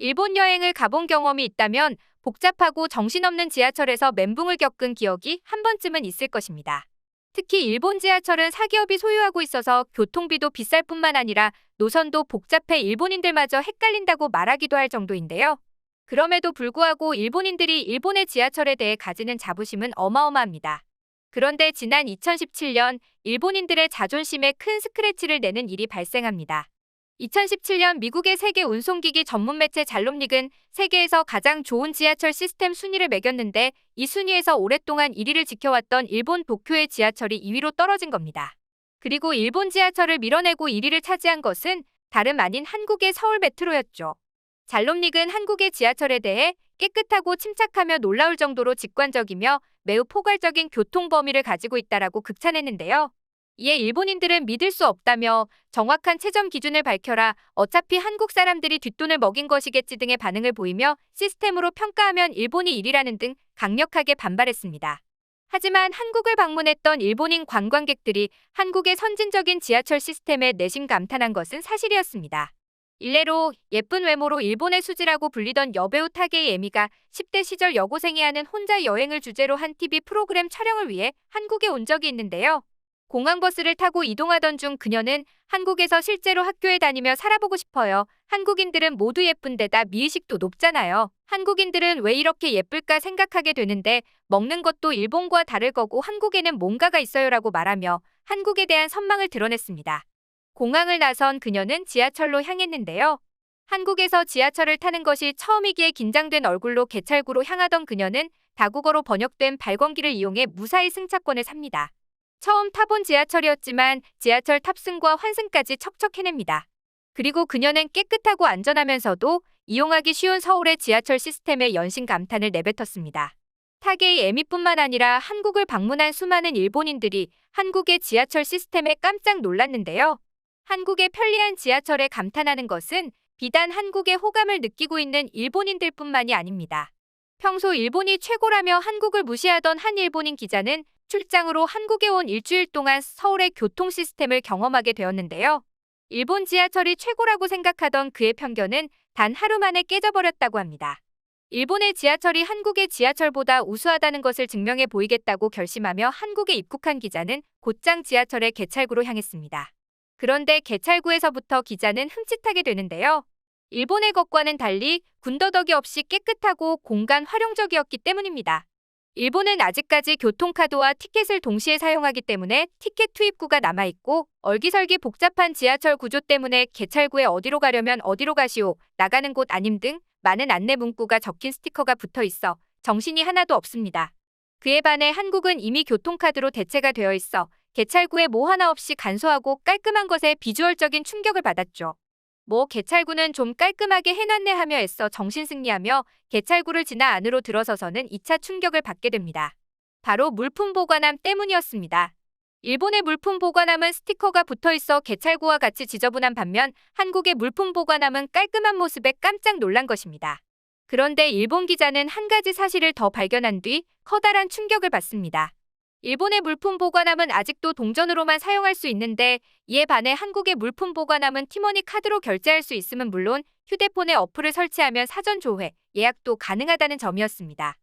일본 여행을 가본 경험이 있다면 복잡하고 정신없는 지하철에서 멘붕을 겪은 기억이 한 번쯤은 있을 것입니다. 특히 일본 지하철은 사기업이 소유하고 있어서 교통비도 비쌀 뿐만 아니라 노선도 복잡해 일본인들마저 헷갈린다고 말하기도 할 정도인데요. 그럼에도 불구하고 일본인들이 일본의 지하철에 대해 가지는 자부심은 어마어마합니다. 그런데 지난 2017년 일본인들의 자존심에 큰 스크래치를 내는 일이 발생합니다. 2017년 미국의 세계 운송기기 전문 매체 잘롬닉은 세계에서 가장 좋은 지하철 시스템 순위를 매겼는데 이 순위에서 오랫동안 1위를 지켜왔던 일본 도쿄의 지하철이 2위로 떨어진 겁니다. 그리고 일본 지하철을 밀어내고 1위를 차지한 것은 다름 아닌 한국의 서울 메트로였죠. 잘롬닉은 한국의 지하철에 대해 깨끗하고 침착하며 놀라울 정도로 직관적이며 매우 포괄적인 교통 범위를 가지고 있다라고 극찬했는데요. 이에 일본인들은 믿을 수 없다며 정확한 채점 기준을 밝혀라, 어차피 한국 사람들이 뒷돈을 먹인 것이겠지 등의 반응을 보이며 시스템으로 평가하면 일본이 1위라는 등 강력하게 반발했습니다. 하지만 한국을 방문했던 일본인 관광객들이 한국의 선진적인 지하철 시스템에 내심 감탄한 것은 사실이었습니다. 일례로 예쁜 외모로 일본의 수지라고 불리던 여배우 타게이 에미가 10대 시절 여고생이 하는 혼자 여행을 주제로 한 TV 프로그램 촬영을 위해 한국에 온 적이 있는데요. 공항버스를 타고 이동하던 중 그녀는 한국에서 실제로 학교에 다니며 살아보고 싶어요. 한국인들은 모두 예쁜데다 미의식도 높잖아요. 한국인들은 왜 이렇게 예쁠까 생각하게 되는데 먹는 것도 일본과 다를 거고 한국에는 뭔가가 있어요라고 말하며 한국에 대한 선망을 드러냈습니다. 공항을 나선 그녀는 지하철로 향했는데요. 한국에서 지하철을 타는 것이 처음이기에 긴장된 얼굴로 개찰구로 향하던 그녀는 다국어로 번역된 발권기를 이용해 무사히 승차권을 삽니다. 처음 타본 지하철이었지만 지하철 탑승과 환승까지 척척 해냅니다. 그리고 그녀는 깨끗하고 안전하면서도 이용하기 쉬운 서울의 지하철 시스템에 연신 감탄을 내뱉었습니다. 타게이 에미뿐만 아니라 한국을 방문한 수많은 일본인들이 한국의 지하철 시스템에 깜짝 놀랐는데요. 한국의 편리한 지하철에 감탄하는 것은 비단 한국의 호감을 느끼고 있는 일본인들뿐만이 아닙니다. 평소 일본이 최고라며 한국을 무시하던 한 일본인 기자는 출장으로 한국에 온 일주일 동안 서울의 교통 시스템을 경험하게 되었는데요. 일본 지하철이 최고라고 생각하던 그의 편견은 단 하루 만에 깨져버렸다고 합니다. 일본의 지하철이 한국의 지하철보다 우수하다는 것을 증명해 보이겠다고 결심하며 한국에 입국한 기자는 곧장 지하철의 개찰구로 향했습니다. 그런데 개찰구에서부터 기자는 흠칫하게 되는데요. 일본의 것과는 달리 군더더기 없이 깨끗하고 공간 활용적이었기 때문입니다. 일본은 아직까지 교통카드와 티켓을 동시에 사용하기 때문에 티켓 투입구가 남아있고 얼기설기 복잡한 지하철 구조 때문에 개찰구에 어디로 가려면 어디로 가시오, 나가는 곳 아님 등 많은 안내 문구가 적힌 스티커가 붙어 있어 정신이 하나도 없습니다. 그에 반해 한국은 이미 교통카드로 대체가 되어 있어 개찰구에 뭐 하나 없이 간소하고 깔끔한 것에 비주얼적인 충격을 받았죠. 개찰구는 좀 깔끔하게 해놨네 하며 애써 정신승리하며 개찰구를 지나 안으로 들어서서는 2차 충격을 받게 됩니다. 바로 물품 보관함 때문이었습니다. 일본의 물품 보관함은 스티커가 붙어있어 개찰구와 같이 지저분한 반면 한국의 물품 보관함은 깔끔한 모습에 깜짝 놀란 것입니다. 그런데 일본 기자는 한 가지 사실을 더 발견한 뒤 커다란 충격을 받습니다. 일본의 물품 보관함은 아직도 동전으로만 사용할 수 있는데 이에 반해 한국의 물품 보관함은 티머니 카드로 결제할 수 있음은 물론 휴대폰에 어플을 설치하면 사전 조회, 예약도 가능하다는 점이었습니다.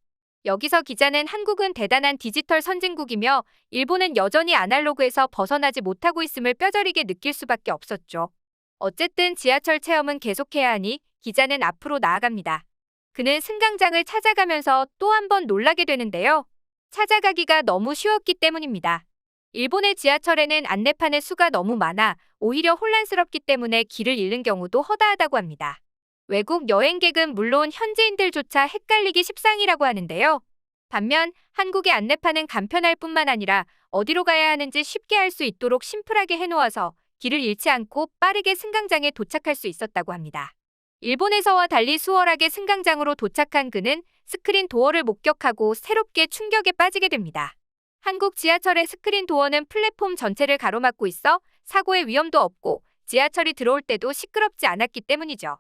여기서 기자는 한국은 대단한 디지털 선진국이며 일본은 여전히 아날로그에서 벗어나지 못하고 있음을 뼈저리게 느낄 수밖에 없었죠. 어쨌든 지하철 체험은 계속해야 하니 기자는 앞으로 나아갑니다. 그는 승강장을 찾아가면서 또 한 번 놀라게 되는데요. 찾아가기가 너무 쉬웠기 때문입니다. 일본의 지하철에는 안내판의 수가 너무 많아 오히려 혼란스럽기 때문에 길을 잃는 경우도 허다하다고 합니다. 외국 여행객은 물론 현지인들조차 헷갈리기 십상이라고 하는데요. 반면 한국의 안내판은 간편할 뿐만 아니라 어디로 가야 하는지 쉽게 알 수 있도록 심플하게 해놓아서 길을 잃지 않고 빠르게 승강장에 도착할 수 있었다고 합니다. 일본에서와 달리 수월하게 승강장으로 도착한 그는 스크린 도어를 목격하고 새롭게 충격에 빠지게 됩니다. 한국 지하철의 스크린 도어는 플랫폼 전체를 가로막고 있어 사고의 위험도 없고 지하철이 들어올 때도 시끄럽지 않았기 때문이죠.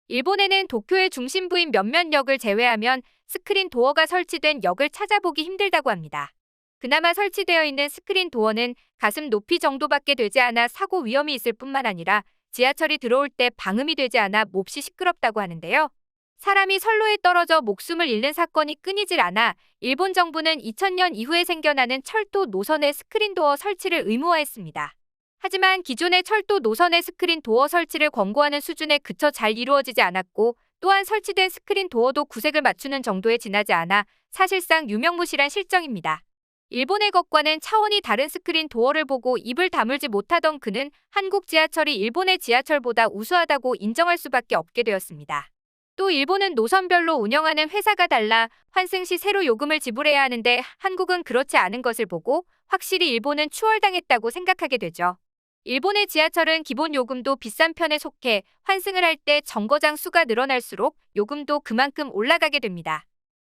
일본에는 도쿄의 중심부인 몇몇 역을 제외하면 스크린 도어가 설치된 역을 찾아보기 힘들다고 합니다. 그나마 설치되어 있는 스크린 도어는 가슴 높이 정도밖에 되지 않아 사고 위험이 있을 뿐만 아니라 지하철이 들어올 때 방음이 되지 않아 몹시 시끄럽다고 하는데요. 사람이 선로에 떨어져 목숨을 잃는 사건이 끊이질 않아 일본 정부는 2000년 이후에 생겨나는 철도 노선의 스크린 도어 설치를 의무화했습니다. 하지만 기존의 철도 노선의 스크린 도어 설치를 권고하는 수준에 그쳐 잘 이루어지지 않았고, 또한 설치된 스크린 도어도 구색을 맞추는 정도에 지나지 않아 사실상 유명무실한 실정입니다. 일본의 것과는 차원이 다른 스크린 도어를 보고 입을 다물지 못하던 그는 한국 지하철이 일본의 지하철보다 우수하다고 인정할 수밖에 없게 되었습니다. 또 일본은 노선별로 운영하는 회사가 달라 환승 시 새로 요금을 지불해야 하는데 한국은 그렇지 않은 것을 보고 확실히 일본은 추월당했다고 생각하게 되죠. 일본의 지하철은 기본 요금도 비싼 편에 속해 환승을 할 때 정거장 수가 늘어날수록 요금도 그만큼 올라가게 됩니다.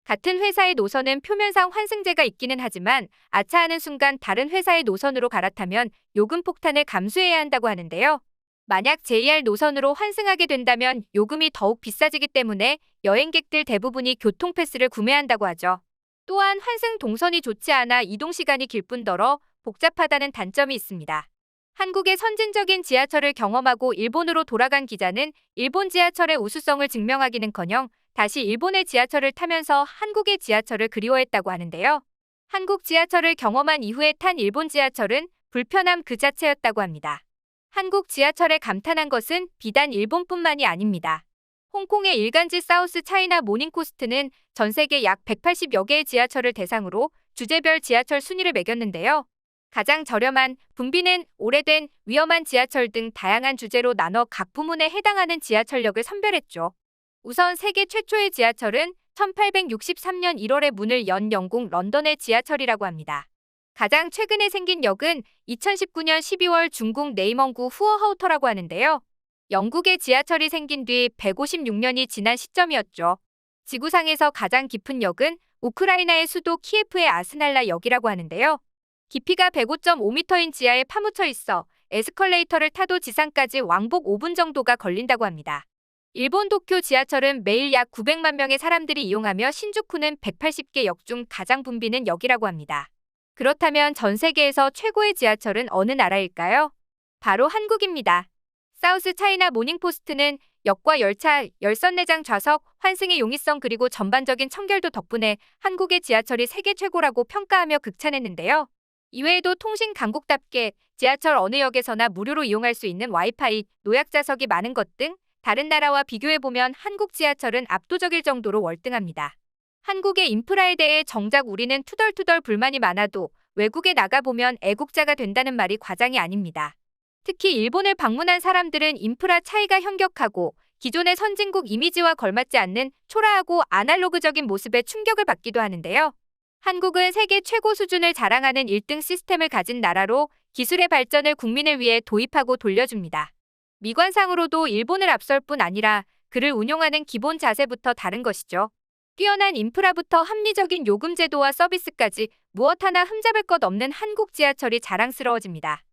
같은 회사의 노선은 표면상 환승제가 있기는 하지만 아차하는 순간 다른 회사의 노선으로 갈아타면 요금 폭탄을 감수해야 한다고 하는데요. 만약 JR 노선으로 환승하게 된다면 요금이 더욱 비싸지기 때문에 여행객들 대부분이 교통패스를 구매한다고 하죠. 또한 환승 동선이 좋지 않아 이동 시간이 길 뿐더러 복잡하다는 단점이 있습니다. 한국의 선진적인 지하철을 경험하고 일본으로 돌아간 기자는 일본 지하철의 우수성을 증명하기는커녕 다시 일본의 지하철을 타면서 한국의 지하철을 그리워했다고 하는데요. 한국 지하철을 경험한 이후에 탄 일본 지하철은 불편함 그 자체였다고 합니다. 한국 지하철에 감탄한 것은 비단 일본뿐만이 아닙니다. 홍콩의 일간지 사우스 차이나 모닝포스트는 전 세계 약 180여 개의 지하철을 대상으로 주제별 지하철 순위를 매겼는데요. 가장 저렴한, 붐비는, 오래된, 위험한 지하철 등 다양한 주제로 나눠 각 부문에 해당하는 지하철역을 선별했죠. 우선 세계 최초의 지하철은 1863년 1월에 문을 연 영국 런던의 지하철이라고 합니다. 가장 최근에 생긴 역은 2019년 12월 중국 네이멍구 후어하우터라고 하는데요. 영국의 지하철이 생긴 뒤 156년이 지난 시점이었죠. 지구상에서 가장 깊은 역은 우크라이나의 수도 키예프의 아스날라 역이라고 하는데요. 깊이가 105.5m인 지하에 파묻혀 있어 에스컬레이터를 타도 지상까지 왕복 5분 정도가 걸린다고 합니다. 일본 도쿄 지하철은 매일 약 900만 명의 사람들이 이용하며 신주쿠는 180개 역 중 가장 붐비는 역이라고 합니다. 그렇다면 전 세계에서 최고의 지하철은 어느 나라일까요? 바로 한국입니다. 사우스 차이나 모닝포스트는 역과 열차, 열선 내장 좌석, 환승의 용이성 그리고 전반적인 청결도 덕분에 한국의 지하철이 세계 최고라고 평가하며 극찬했는데요. 이외에도 통신 강국답게 지하철 어느 역에서나 무료로 이용할 수 있는 와이파이, 노약 좌석이 많은 것 등 다른 나라와 비교해보면 한국 지하철은 압도적일 정도로 월등합니다. 한국의 인프라에 대해 정작 우리는 투덜투덜 불만이 많아도 외국에 나가보면 애국자가 된다는 말이 과장이 아닙니다. 특히 일본을 방문한 사람들은 인프라 차이가 현격하고 기존의 선진국 이미지와 걸맞지 않는 초라하고 아날로그적인 모습에 충격을 받기도 하는데요. 한국은 세계 최고 수준을 자랑하는 1등 시스템을 가진 나라로 기술의 발전을 국민을 위해 도입하고 돌려줍니다. 미관상으로도 일본을 앞설 뿐 아니라 그를 운용하는 기본 자세부터 다른 것이죠. 뛰어난 인프라부터 합리적인 요금 제도와 서비스까지 무엇 하나 흠잡을 것 없는 한국 지하철이 자랑스러워집니다.